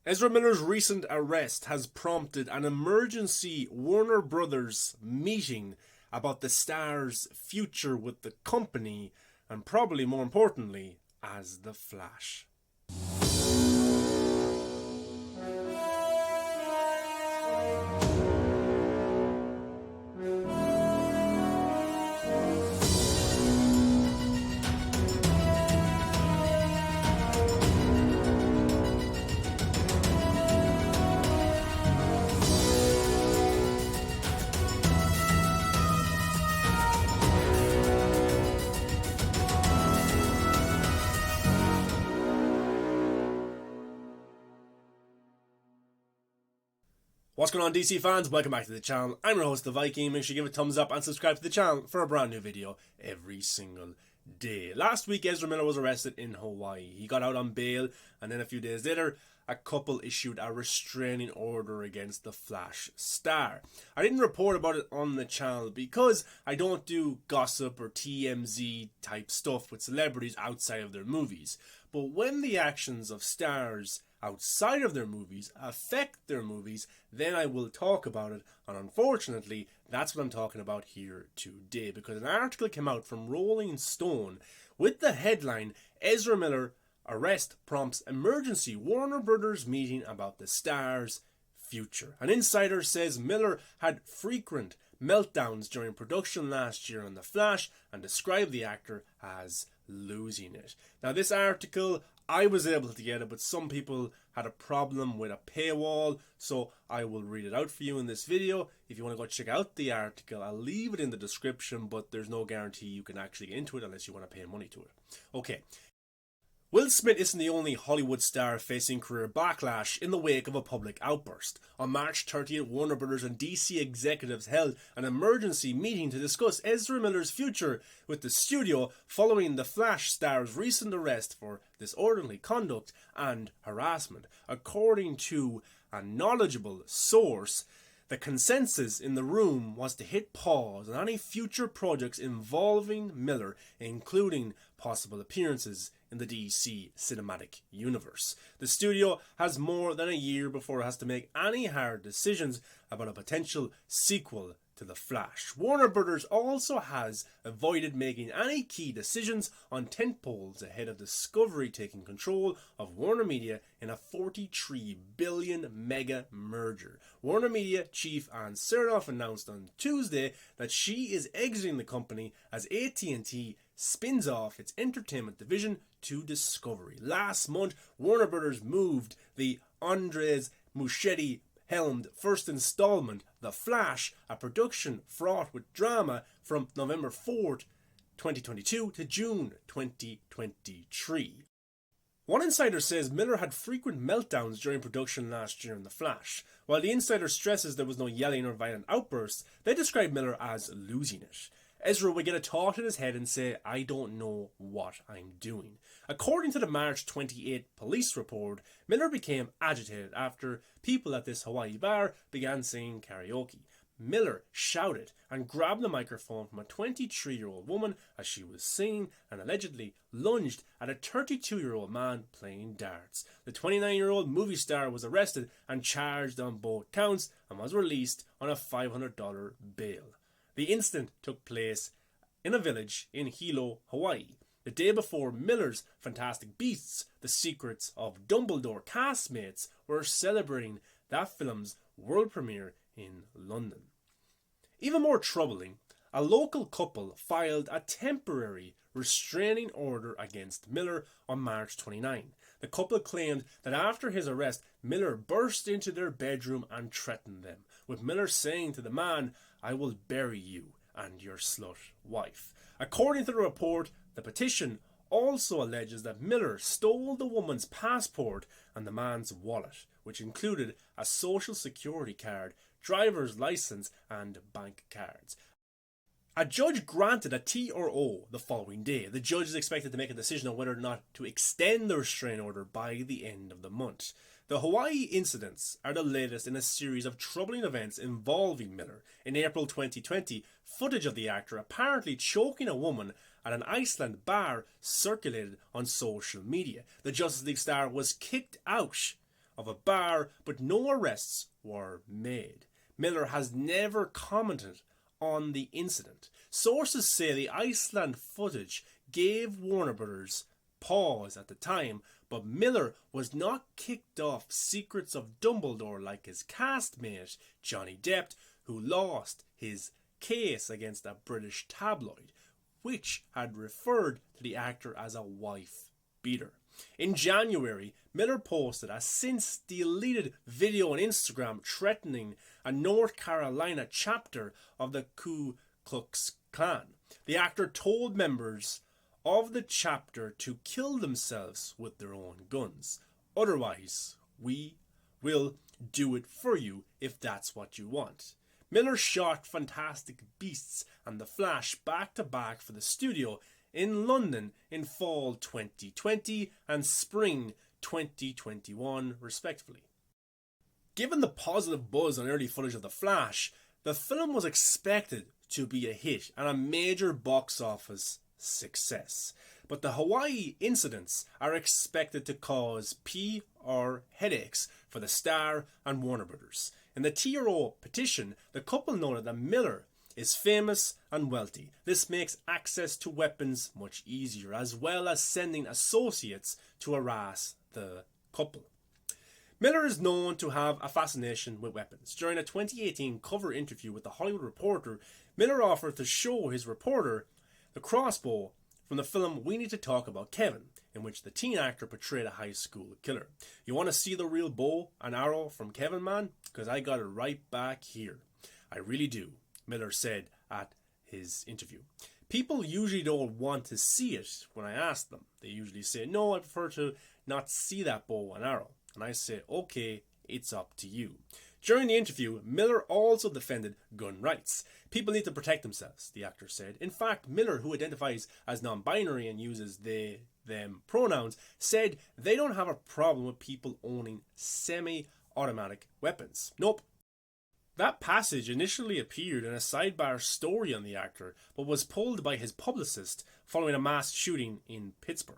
Ezra Miller's recent arrest has prompted an emergency Warner Brothers meeting about the star's future with the company, and probably more importantly, as the Flash. What's going on, DC fans? Welcome back to the channel. I'm your host, the Viking. Make sure you give a thumbs up and subscribe to the channel for a brand new video every single day. Last week, Ezra Miller was arrested in Hawaii. He got out on bail, and then a few days later, a couple issued a restraining order against the Flash star. I didn't report about it on the channel because I don't do gossip or TMZ type stuff with celebrities outside of their movies. But when the actions of stars outside of their movies affect their movies, then I will talk about it. And unfortunately, that's what I'm talking about here today, because an article came out from Rolling Stone with the headline, Ezra Miller Arrest Prompts Emergency Warner Brothers Meeting About the Star's Future. An insider says Miller had frequent meltdowns during production last year on The Flash and described the actor as losing it. Now, this article, I was able to get it, but some people had a problem with a paywall, so I will read it out for you in this video. If you want to go check out the article, I'll leave it in the description, but there's no guarantee you can actually get into it unless you want to pay money to it. Okay. Will Smith isn't the only Hollywood star facing career backlash in the wake of a public outburst. On March 30th, Warner Brothers and DC executives held an emergency meeting to discuss Ezra Miller's future with the studio following the Flash star's recent arrest for disorderly conduct and harassment. According to a knowledgeable source, the consensus in the room was to hit pause on any future projects involving Miller, including possible appearances in the DC cinematic universe. The studio has more than a year before it has to make any hard decisions about a potential sequel to The Flash. Warner Brothers also has avoided making any key decisions on tentpoles ahead of Discovery taking control of Warner Media in a $43 billion mega merger. Warner Media chief Ann Sernoff announced on Tuesday that she is exiting the company as AT&T spins off its entertainment division to Discovery. Last month, Warner Brothers moved the Andres Muschietti helmed first installment, The Flash, a production fraught with drama, from November 4th, 2022 to June 2023. One insider says Miller had frequent meltdowns during production last year in The Flash. While the insider stresses there was no yelling or violent outbursts, they describe Miller as losing it. Ezra would get a thought in his head and say, I don't know what I'm doing. According to the March 28 police report, Miller became agitated after people at this Hawaii bar began singing karaoke. Miller shouted and grabbed the microphone from a 23-year-old woman as she was singing and allegedly lunged at a 32-year-old man playing darts. The 29-year-old movie star was arrested and charged on both counts and was released on a $500 bail. The incident took place in a village in Hilo, Hawaii, the day before Miller's Fantastic Beasts: The Secrets of Dumbledore castmates were celebrating that film's world premiere in London. Even more troubling, a local couple filed a temporary restraining order against Miller on March 29. The couple claimed that after his arrest, Miller burst into their bedroom and threatened them, with Miller saying to the man, I will bury you and your slut wife. According to the report, the petition also alleges that Miller stole the woman's passport and the man's wallet, which included a social security card, driver's license, and bank cards. A judge granted a TRO the following day. The judge is expected to make a decision on whether or not to extend the restraining order by the end of the month. The Hawaii incidents are the latest in a series of troubling events involving Miller. In April 2020, footage of the actor apparently choking a woman at an Iceland bar circulated on social media. The Justice League star was kicked out of a bar, but no arrests were made. Miller has never commented on the incident. Sources say the Iceland footage gave Warner Brothers pause at the time, but Miller was not kicked off Secrets of Dumbledore like his castmate Johnny Depp, who lost his case against a British tabloid, which had referred to the actor as a wife beater. In January, Miller posted a since deleted video on Instagram threatening a North Carolina chapter of the Ku Klux Klan. The actor told members of the chapter to kill themselves with their own guns. Otherwise, we will do it for you if that's what you want. Miller shot Fantastic Beasts and The Flash back-to-back for the studio in London in fall 2020 and spring 2021, respectively. Given the positive buzz on early footage of The Flash, the film was expected to be a hit and a major box office success. But the Hawaii incidents are expected to cause PR headaches for the Star and Warner Brothers. In the TRO petition, the couple noted that Miller is famous and wealthy. This makes access to weapons much easier, as well as sending associates to harass the couple. Miller is known to have a fascination with weapons. During a 2018 cover interview with The Hollywood Reporter, Miller offered to show his reporter the crossbow from the film We Need to Talk About Kevin, in which the teen actor portrayed a high school killer. You want to see the real bow and arrow from Kevin, man? Because I got it right back here. I really do, Miller said at his interview. People usually don't want to see it when I ask them. They usually say, no, I prefer to not see that bow and arrow. And I say, okay, it's up to you. During the interview, Miller also defended gun rights. People need to protect themselves, the actor said. In fact, Miller, who identifies as non-binary and uses they, them pronouns, said they don't have a problem with people owning semi-automatic weapons. Nope. That passage initially appeared in a sidebar story on the actor, but was pulled by his publicist following a mass shooting in Pittsburgh.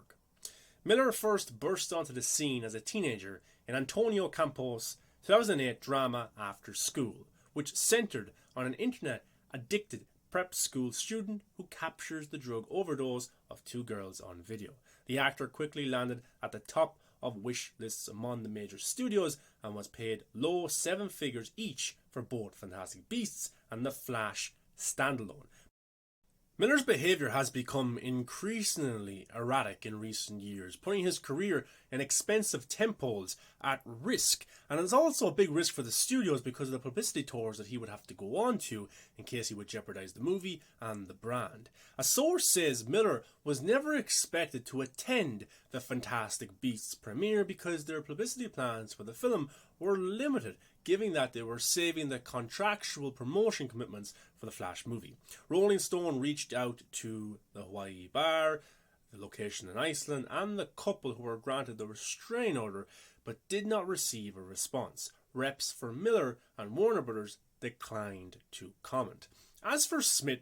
Miller first burst onto the scene as a teenager in Antonio Campos' 2008 drama After School, which centered on an internet-addicted prep school student who captures the drug overdose of two girls on video. The actor quickly landed at the top of wish lists among the major studios and was paid low seven figures each for both Fantastic Beasts and The Flash standalone. Miller's behaviour has become increasingly erratic in recent years, putting his career in expensive tentpoles at risk, and it's also a big risk for the studios because of the publicity tours that he would have to go on to in case he would jeopardise the movie and the brand. A source says Miller was never expected to attend the Fantastic Beasts premiere because their publicity plans for the film were limited, given that they were saving the contractual promotion commitments for the Flash movie. Rolling Stone reached out to the Hawaii bar, the location in Iceland, and the couple who were granted the restraining order, but did not receive a response. Reps for Miller and Warner Brothers declined to comment. As for Smith,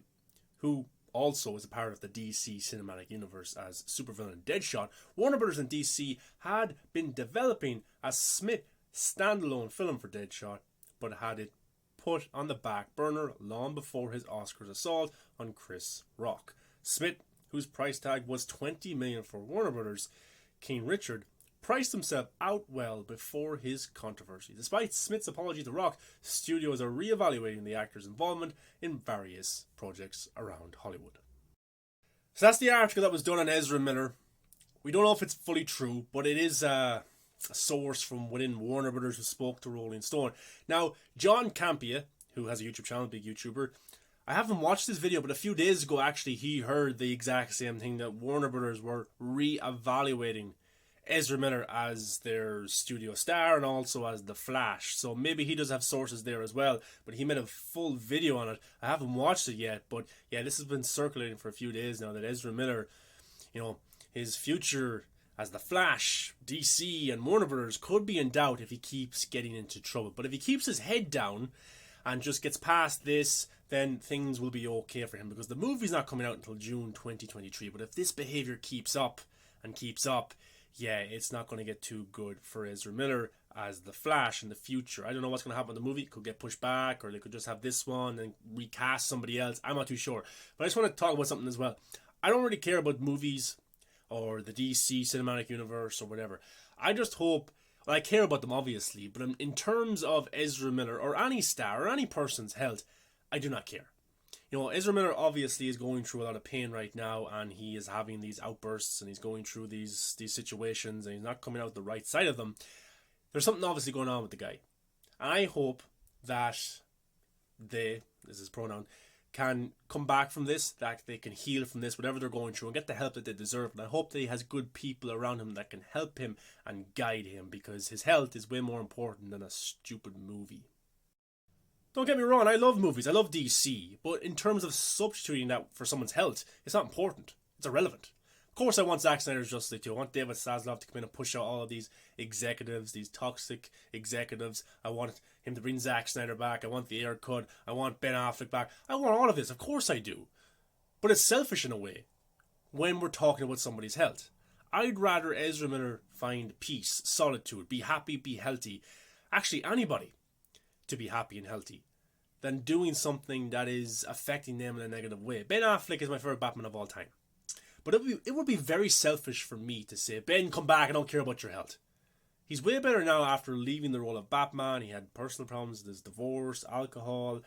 who also is a part of the DC cinematic universe as supervillain Deadshot, Warner Brothers and DC had been developing a Smith standalone film for Deadshot, but had it put on the back burner long before his Oscars assault on Chris Rock. Smith, whose price tag was $20 million for Warner Brothers, King Richard, priced himself out well before his controversy. Despite Smith's apology to Rock, studios are re-evaluating the actor's involvement in various projects around Hollywood. So that's the article that was done on Ezra Miller. We don't know if it's fully true, but it is a source from within Warner Brothers who spoke to Rolling Stone. Now, John Campea, who has a YouTube channel, big YouTuber, I haven't watched this video, but a few days ago, actually, he heard the exact same thing, that Warner Brothers were re-evaluating Ezra Miller as their studio star and also as the Flash. So maybe he does have sources there as well, but he made a full video on it. I haven't watched it yet, but yeah, this has been circulating for a few days now, that Ezra Miller, you know, his future as the Flash, DC and Warner Brothers could be in doubt if he keeps getting into trouble. But if he keeps his head down and just gets past this, then things will be okay for him, because the movie's not coming out until June 2023. But if this behaviour keeps up and keeps up, yeah, it's not going to get too good for Ezra Miller as the Flash in the future. I don't know what's going to happen in the movie. It could get pushed back, or they could just have this one and recast somebody else. I'm not too sure. But I just want to talk about something as well. I don't really care about movies or the DC cinematic universe or whatever. I just hope, well, I care about them obviously, but in terms of Ezra Miller or any star or any person's health, I do not care. You know, Ezra Miller obviously is going through a lot of pain right now, and he is having these outbursts, and he's going through these situations, and he's not coming out the right side of them. There's something obviously going on with the guy. And I hope that they, this is his pronoun, can come back from this, that they can heal from this, whatever they're going through, and get the help that they deserve. And I hope that he has good people around him that can help him and guide him, because his health is way more important than a stupid movie. Don't get me wrong, I love movies, I love DC, but in terms of substituting that for someone's health, it's not important. It's irrelevant. Of course I want Zack Snyder's Justice League too. I want David Zaslav to come in and push out all of these executives, these toxic executives. I want him to bring Zack Snyder back. I want the Air Cut. I want Ben Affleck back. I want all of this, of course I do. But it's selfish in a way when we're talking about somebody's health. I'd rather Ezra Miller find peace, solitude, be happy, be healthy. Actually, anybody to be happy and healthy than doing something that is affecting them in a negative way. Ben Affleck is my favourite Batman of all time. But it would be very selfish for me to say, Ben, come back, I don't care about your health. He's way better now after leaving the role of Batman. He had personal problems, there's divorce, alcohol,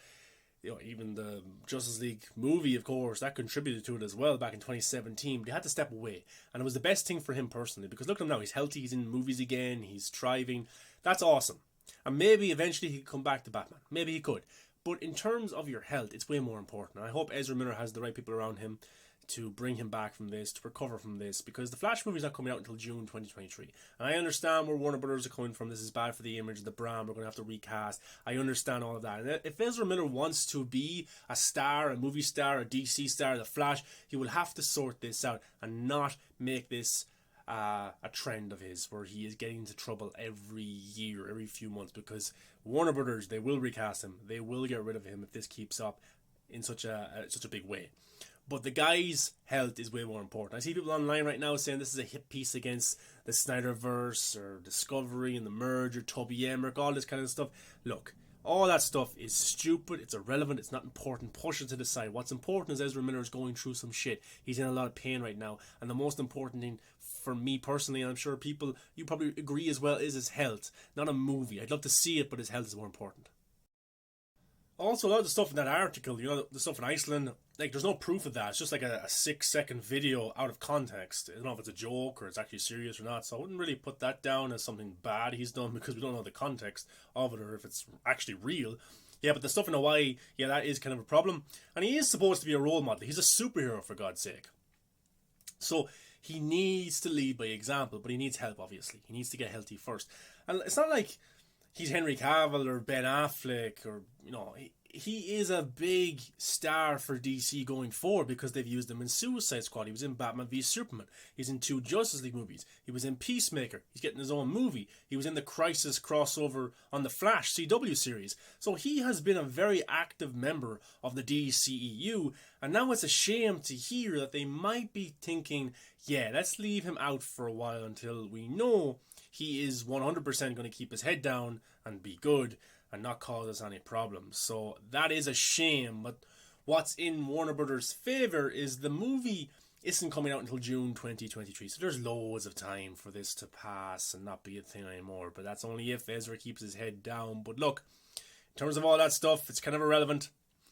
you know, even the Justice League movie, of course, that contributed to it as well back in 2017. But he had to step away. And it was the best thing for him personally, because look at him now, he's healthy, he's in movies again, he's thriving. That's awesome. And maybe eventually he could come back to Batman. Maybe he could. But in terms of your health, it's way more important. I hope Ezra Miller has the right people around him to bring him back from this, to recover from this, because the Flash movie is not coming out until June 2023. And I understand where Warner Brothers are coming from. This is bad for the image of the brand. We're going to have to recast. I understand all of that. And if Ezra Miller wants to be a star, a movie star, a DC star, the Flash, he will have to sort this out and not make this a trend of his where he is getting into trouble every year, every few months, because Warner Brothers, they will recast him. They will get rid of him if this keeps up in such a big way. But the guy's health is way more important. I see people online right now saying this is a hit piece against the Snyderverse or Discovery and the merge or Toby Emmerich, all this kind of stuff. Look, all that stuff is stupid, it's irrelevant, it's not important. Push it to the side. What's important is Ezra Miller is going through some shit. He's in a lot of pain right now. And the most important thing for me personally, and I'm sure people, you probably agree as well, is his health. Not a movie. I'd love to see it, but his health is more important. Also, a lot of the stuff in that article, you know, the stuff in Iceland, like, there's no proof of that. It's just like a 6-second video out of context. I don't know if it's a joke or it's actually serious or not, so I wouldn't really put that down as something bad he's done, because we don't know the context of it or if it's actually real. Yeah, but the stuff in Hawaii, yeah, that is kind of a problem. And he is supposed to be a role model. He's a superhero, for God's sake. So he needs to lead by example, but he needs help, obviously. He needs to get healthy first. And it's not like he's Henry Cavill or Ben Affleck, or, you know, he is a big star for DC going forward because they've used him in Suicide Squad. He was in Batman v Superman. He's in 2 Justice League movies. He was in Peacemaker. He's getting his own movie. He was in the Crisis crossover on the Flash CW series. So he has been a very active member of the DCEU, and now it's a shame to hear that they might be thinking, yeah, let's leave him out for a while until we know he is 100% going to keep his head down and be good and not cause us any problems. So that is a shame. But what's in Warner Brothers' favour is the movie isn't coming out until June 2023. So there's loads of time for this to pass and not be a thing anymore. But that's only if Ezra keeps his head down. But look, in terms of all that stuff, it's kind of irrelevant.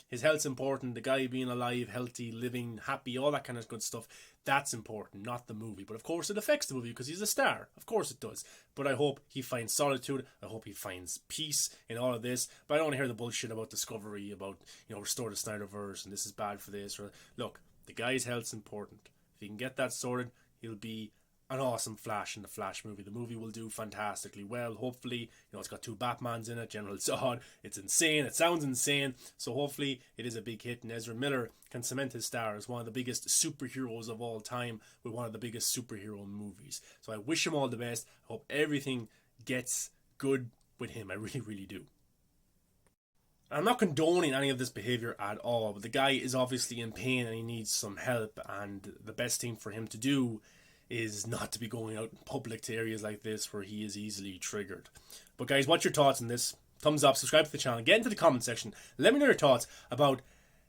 His health's important. The guy being alive, healthy, living, happy, all that kind of good stuff. That's important, not the movie. But of course it affects the movie because he's a star. Of course it does. But I hope he finds solitude. I hope he finds peace in all of this. But I don't want to hear the bullshit about Discovery, about, you know, restore the Snyderverse and this is bad for this. Look, the guy's health's important. If he can get that sorted, he'll be an awesome Flash in the Flash movie. The movie will do fantastically well, hopefully. You know, it's got 2 Batmans in it, General Zod. It's insane. It sounds insane. So hopefully it is a big hit, and Ezra Miller can cement his star as one of the biggest superheroes of all time with one of the biggest superhero movies. So I wish him all the best. I hope everything gets good with him. I really, really do. I'm not condoning any of this behaviour at all, but the guy is obviously in pain and he needs some help, and the best thing for him to do is not to be going out in public to areas like this where he is easily triggered. But guys, what's your thoughts on this? Thumbs up, subscribe to the channel, get into the comment section, let me know your thoughts about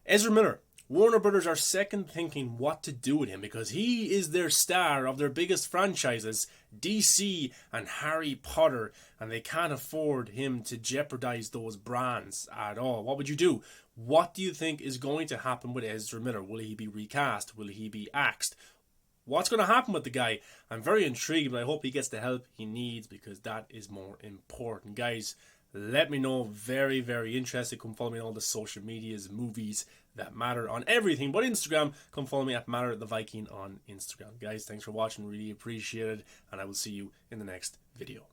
Ezra Miller. Warner Brothers are second thinking what to do with him because he is their star of their biggest franchises, DC and Harry Potter, and they can't afford him to jeopardize those brands at all. What would you do? What do you think is going to happen with Ezra Miller? Will he be recast? Will he be axed? What's going to happen with the guy? I'm very intrigued, but I hope he gets the help he needs because that is more important. Guys, let me know. Very, very interested. Come follow me on all the social medias, movies that matter on everything but Instagram. Come follow me at Maher the Viking on Instagram. Guys, thanks for watching. Really appreciate it. And I will see you in the next video.